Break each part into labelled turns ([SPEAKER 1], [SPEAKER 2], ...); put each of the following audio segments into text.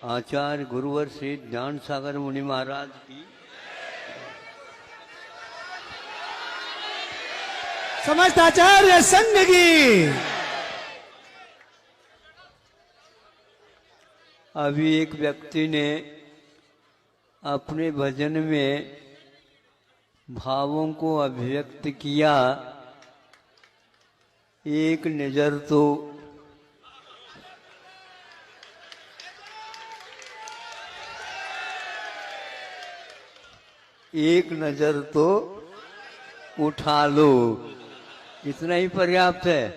[SPEAKER 1] आचार्य गुरुवर श्री ज्ञान सागर मुनि महाराज की,
[SPEAKER 2] समस्त आचार्य संघ की।
[SPEAKER 1] अभी एक व्यक्ति ने अपने भजन में भावों को अभिव्यक्त किया। एक नजर तो उठा लो, इतना ही पर्याप्त है,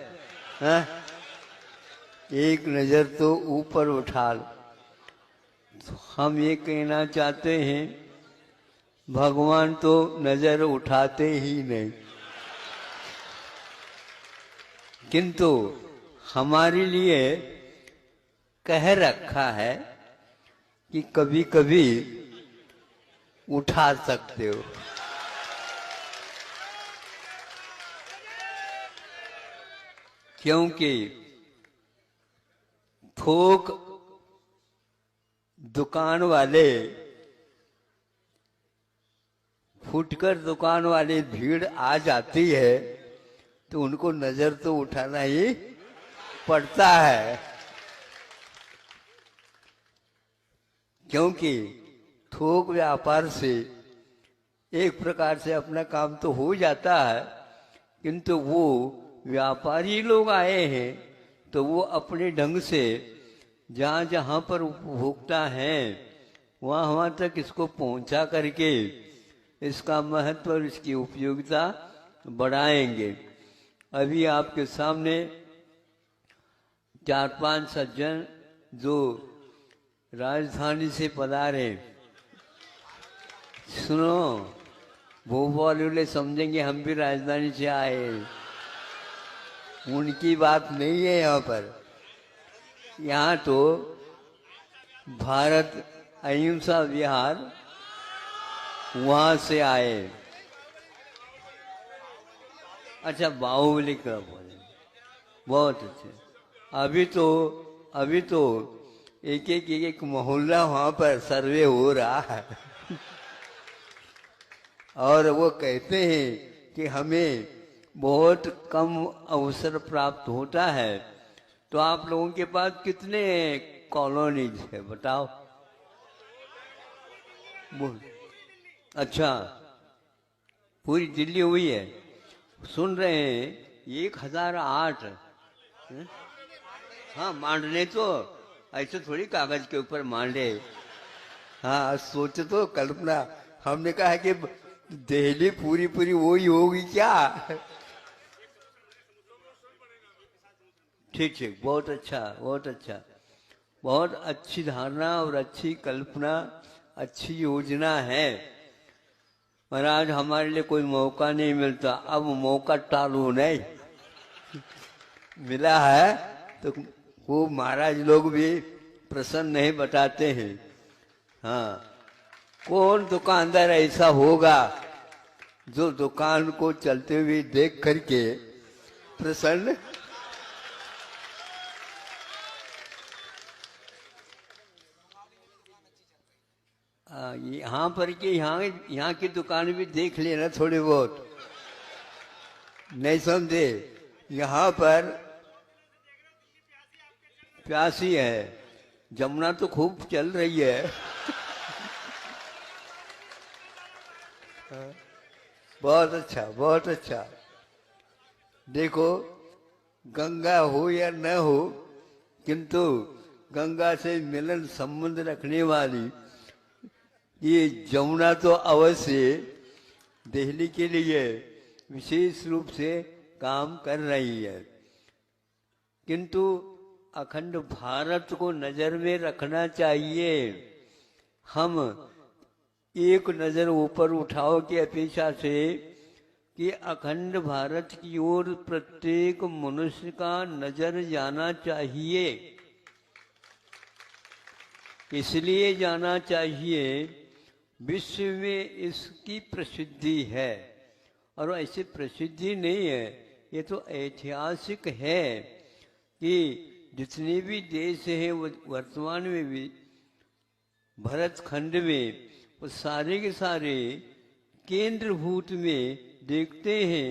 [SPEAKER 1] हा? एक नजर तो ऊपर उठा लो। तो हम ये कहना चाहते हैं, भगवान तो नजर उठाते ही नहीं, किंतु हमारे लिए कह रखा है कि कभी कभी उठा सकते हो। क्योंकि थोक दुकान वाले, फुटकर दुकान वाले भीड़ आ जाती है तो उनको नजर तो उठाना ही पड़ता है, क्योंकि थोक व्यापार से एक प्रकार से अपना काम तो हो जाता है, किंतु वो व्यापारी लोग आए हैं तो वो अपने ढंग से जहाँ जहाँ पर उपभोक्ता हैं वहाँ वहाँ तक इसको पहुँचा करके इसका महत्व और इसकी उपयोगिता बढ़ाएंगे। अभी आपके सामने 4-5 सज्जन जो राजधानी से पधारे, सुनो, भोपाल वाले समझेंगे हम भी राजधानी से आए, उनकी बात नहीं है। यहाँ पर, यहाँ तो भारत अहिंसा विहार वहां से आए। अच्छा, बाहुबली का बोले, बहुत अच्छे। अभी तो एक मोहल्ला वहां पर सर्वे हो रहा है और वो कहते हैं कि हमें बहुत कम अवसर प्राप्त होता है। तो आप लोगों के पास कितने कॉलोनीज है बताओ? अच्छा, पूरी दिल्ली हुई है। सुन रहे हैं 1008। हाँ, मांडने तो ऐसे थोड़ी कागज के ऊपर मांडे। हाँ, सोच तो, कल्पना। हमने कहा कि दिल्ली पूरी वही होगी क्या? ठीक, बहुत अच्छा, बहुत अच्छा, बहुत अच्छी धारणा और अच्छी कल्पना, अच्छी योजना है। महाराज, हमारे लिए कोई मौका नहीं मिलता, अब मौका टालू नहीं मिला है तो वो महाराज लोग भी प्रसन्न नहीं बताते हैं। हाँ, कौन दुकानदार ऐसा होगा जो दुकान को चलते हुए देख करके प्रसन्न? यहाँ पर के यहाँ की दुकान भी देख लेना थोड़ी बहुत, नहीं समझे? यहाँ पर प्यासी है, जमुना तो खूब चल रही है बहुत अच्छा, बहुत अच्छा। देखो, गंगा हो या न हो, किंतु गंगा से मिलन संबंध रखने वाली ये जमुना तो अवश्य दिल्ली के लिए विशेष रूप से काम कर रही है। किंतु अखंड भारत को नजर में रखना चाहिए। हम एक नजर ऊपर उठाओ की अपेक्षा से कि अखंड भारत की ओर प्रत्येक मनुष्य का नजर जाना चाहिए। इसलिए जाना चाहिए, विश्व में इसकी प्रसिद्धि है। और ऐसी प्रसिद्धि नहीं है, ये तो ऐतिहासिक है कि जितने भी देश हैं वो वर्तमान में भी भरत खंड में वो सारे के सारे केंद्रभूत में देखते हैं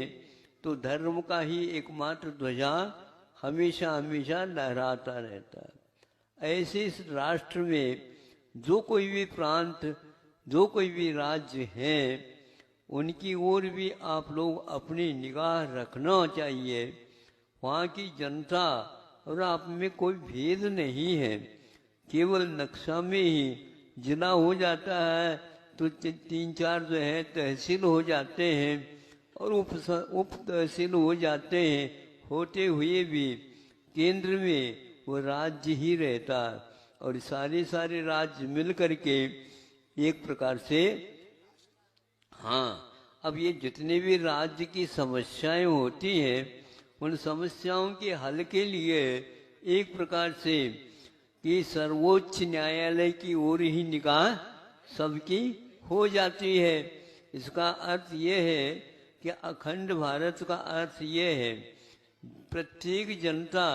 [SPEAKER 1] तो धर्म का ही एकमात्र ध्वजा हमेशा हमेशा लहराता रहता है। ऐसे इस राष्ट्र में जो कोई भी प्रांत, जो कोई भी राज्य है, उनकी ओर भी आप लोग अपनी निगाह रखना चाहिए। वहाँ की जनता और आप में कोई भेद नहीं है। केवल नक्शा में ही जिला हो जाता है तो 3-4 जो है तहसील हो जाते हैं और उप तहसील हो जाते हैं। होते हुए भी केंद्र में वो राज्य ही रहता है और सारे राज्य मिल करके एक प्रकार से, हाँ, अब ये जितने भी राज्य की समस्याएं होती हैं उन समस्याओं के हल के लिए एक प्रकार से कि सर्वोच्च न्यायालय की ओर ही निगाह सबकी हो जाती है। इसका अर्थ ये है कि अखंड भारत का अर्थ ये है प्रत्येक जनता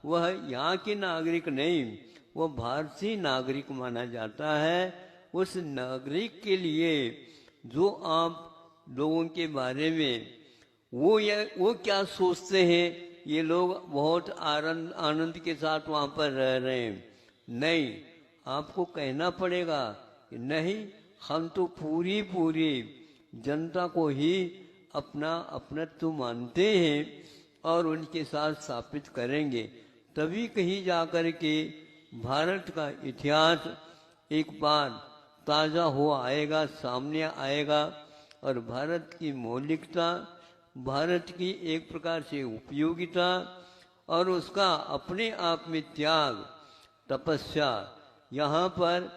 [SPEAKER 1] वह यहाँ के नागरिक नहीं, वह भारतीय नागरिक माना जाता है। उस नागरिक के लिए जो आप लोगों के बारे में वो क्या सोचते हैं, ये लोग बहुत आनंद के साथ वहाँ पर रह रहे हैं, नहीं, आपको कहना पड़ेगा कि नहीं, हम तो पूरी जनता को ही अपना अपनत्व मानते हैं और उनके साथ स्थापित करेंगे। तभी कहीं जाकर के भारत का इतिहास एक बार ताज़ा हो आएगा, सामने आएगा और भारत की मौलिकता, भारत की एक प्रकार से उपयोगिता और उसका अपने आप में त्याग, तपस्या, यहाँ पर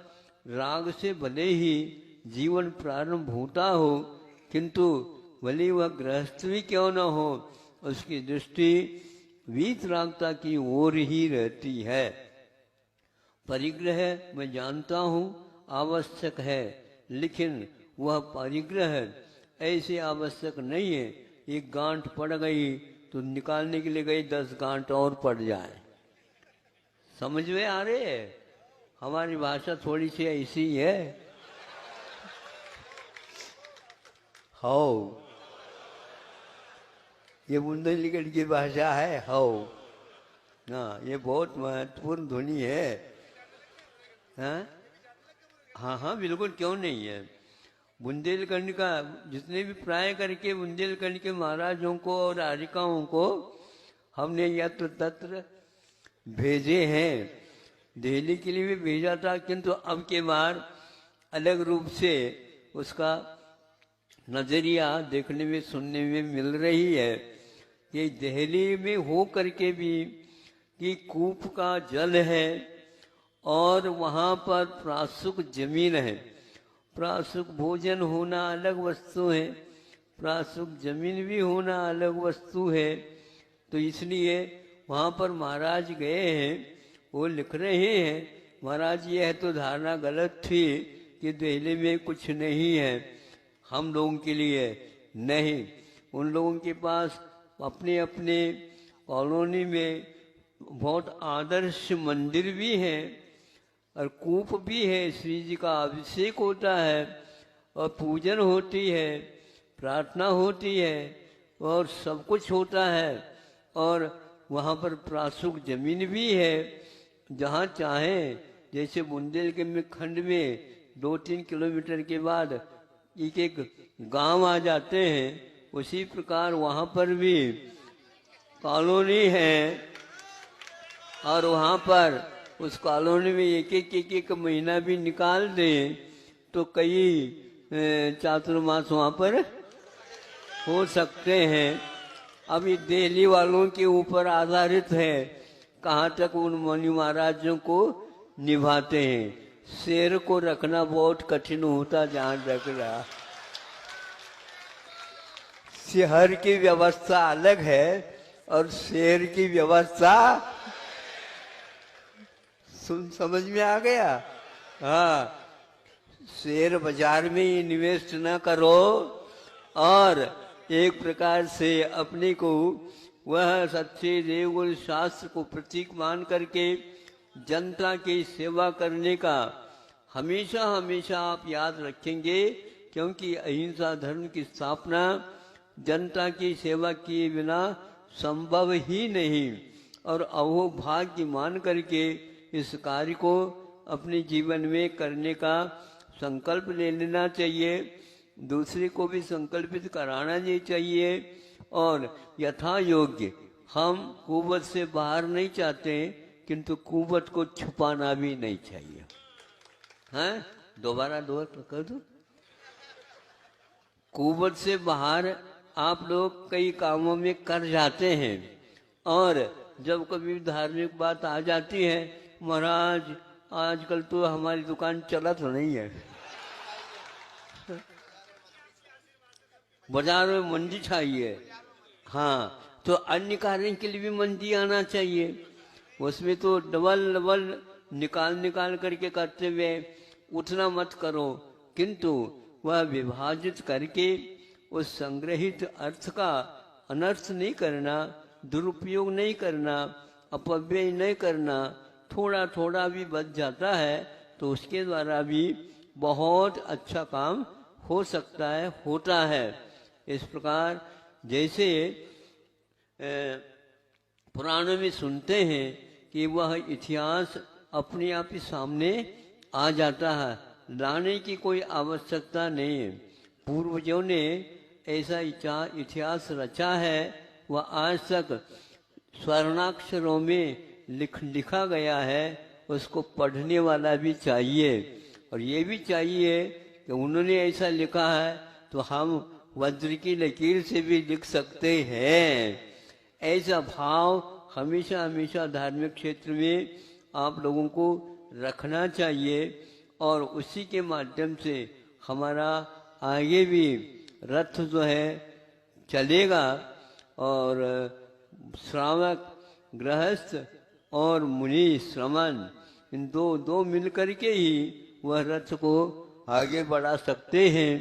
[SPEAKER 1] राग से भले ही जीवन प्रारंभ होता हो किंतु भले वह गृहस्थ भी क्यों न हो, उसकी दृष्टि वीतरागता की ओर ही रहती है। परिग्रह मैं जानता हूँ आवश्यक है, लेकिन वह परिग्रह ऐसे आवश्यक नहीं है। एक गांठ पड़ गई तो निकालने के लिए गई 10 गांठ और पड़ जाए। समझ में आ रहे है? हमारी भाषा थोड़ी सी ऐसी है। हो, ये बुंदेलखंड की भाषा है। हो, हाँ, ये बहुत महत्वपूर्ण ध्वनि है। हाँ हाँ, बिल्कुल, क्यों नहीं है। बुंदेलखंड का जितने भी प्राय करके बुंदेलखंड के महाराजों को और आरिकाओं को हमने यत्र तत्र भेजे हैं। दिल्ली के लिए भी भेजा था, किंतु अब के बार अलग रूप से उसका नजरिया देखने में सुनने में मिल रही है कि दिल्ली में हो करके भी कि कूप का जल है और वहाँ पर प्रासुक जमीन है। प्रासुक भोजन होना अलग वस्तु है, प्रासुक जमीन भी होना अलग वस्तु है। तो इसलिए वहाँ पर महाराज गए हैं, वो लिख रहे हैं, महाराज यह तो धारणा गलत थी कि दिल्ली में कुछ नहीं है हम लोगों के लिए। नहीं, उन लोगों के पास अपने अपने कॉलोनी में बहुत आदर्श मंदिर भी हैं और कूप भी है। श्री जी का अभिषेक होता है और पूजन होती है, प्रार्थना होती है और सब कुछ होता है। और वहाँ पर प्रासुक जमीन भी है, जहाँ चाहें, जैसे बुंदेलखंड खंड में 2-3 किलोमीटर के बाद एक गांव आ जाते हैं, उसी प्रकार वहाँ पर भी कॉलोनी है और वहाँ पर उस कॉलोनी में एक महीना भी निकाल दें तो कई चातुर्मास वहाँ पर हो सकते हैं। अब ये दिल्ली वालों के ऊपर आधारित है कहाँ तक उन मुनि महाराजों को निभाते हैं। शेर को रखना बहुत कठिन होता जहाँ रख रहा। शहर की व्यवस्था अलग है और शेर की व्यवस्था समझ में आ गया। हाँ, शेयर बाजार में इन्वेस्ट न करो और एक प्रकार से अपने को वह सच्चे देवगुण शास्त्र को प्रतीक मान करके जनता की सेवा करने का हमेशा हमेशा आप याद रखेंगे, क्योंकि अहिंसा धर्म की स्थापना जनता की सेवा किए बिना संभव ही नहीं। और अहोभाग्य मान करके इस कार्य को अपने जीवन में करने का संकल्प ले लेना चाहिए, दूसरे को भी संकल्पित कराना नहीं चाहिए। और यथा योग्य हम कुवत से बाहर नहीं चाहते, किंतु कुवत को छुपाना भी नहीं चाहिए। हैं, दोबारा कर दो। कुवत से बाहर आप लोग कई कामों में कर जाते हैं, और जब कभी धार्मिक बात आ जाती है, महाराज आजकल तो हमारी दुकान चला तो नहीं है, बाजार में मंदी चाहिए। हाँ, तो अन्य कार्य के लिए भी मंदी आना चाहिए। उसमें तो डबल डबल निकाल करके करते हुए उतना मत करो, किंतु वह विभाजित करके उस संग्रहित अर्थ का अनर्थ नहीं करना, दुरुपयोग नहीं करना, अपव्यय नहीं करना। थोड़ा थोड़ा भी बच जाता है तो उसके द्वारा भी बहुत अच्छा काम हो सकता है, होता है। इस प्रकार जैसे पुराणों में सुनते हैं कि वह इतिहास अपने आप ही सामने आ जाता है, लाने की कोई आवश्यकता नहीं है। पूर्वजों ने ऐसा इतिहास रचा है, वह आज तक स्वर्णाक्षरों में लिखा गया है। उसको पढ़ने वाला भी चाहिए, और ये भी चाहिए कि उन्होंने ऐसा लिखा है तो हम वज्र की लकीर से भी लिख सकते हैं। ऐसा भाव हमेशा हमेशा धार्मिक क्षेत्र में आप लोगों को रखना चाहिए, और उसी के माध्यम से हमारा आगे भी रथ जो है चलेगा। और श्रावक, गृहस्थ और मुनि श्रमण, इन दो मिलकर के ही वह रथ को आगे बढ़ा सकते हैं।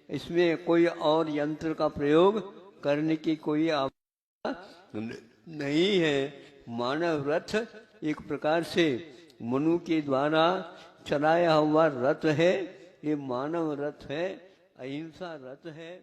[SPEAKER 1] इसमें कोई और यंत्र का प्रयोग करने की कोई आवश्यकता नहीं है। मानव रथ एक प्रकार से मनु के द्वारा चलाया हुआ रथ है। ये मानव रथ है, अहिंसा रथ है।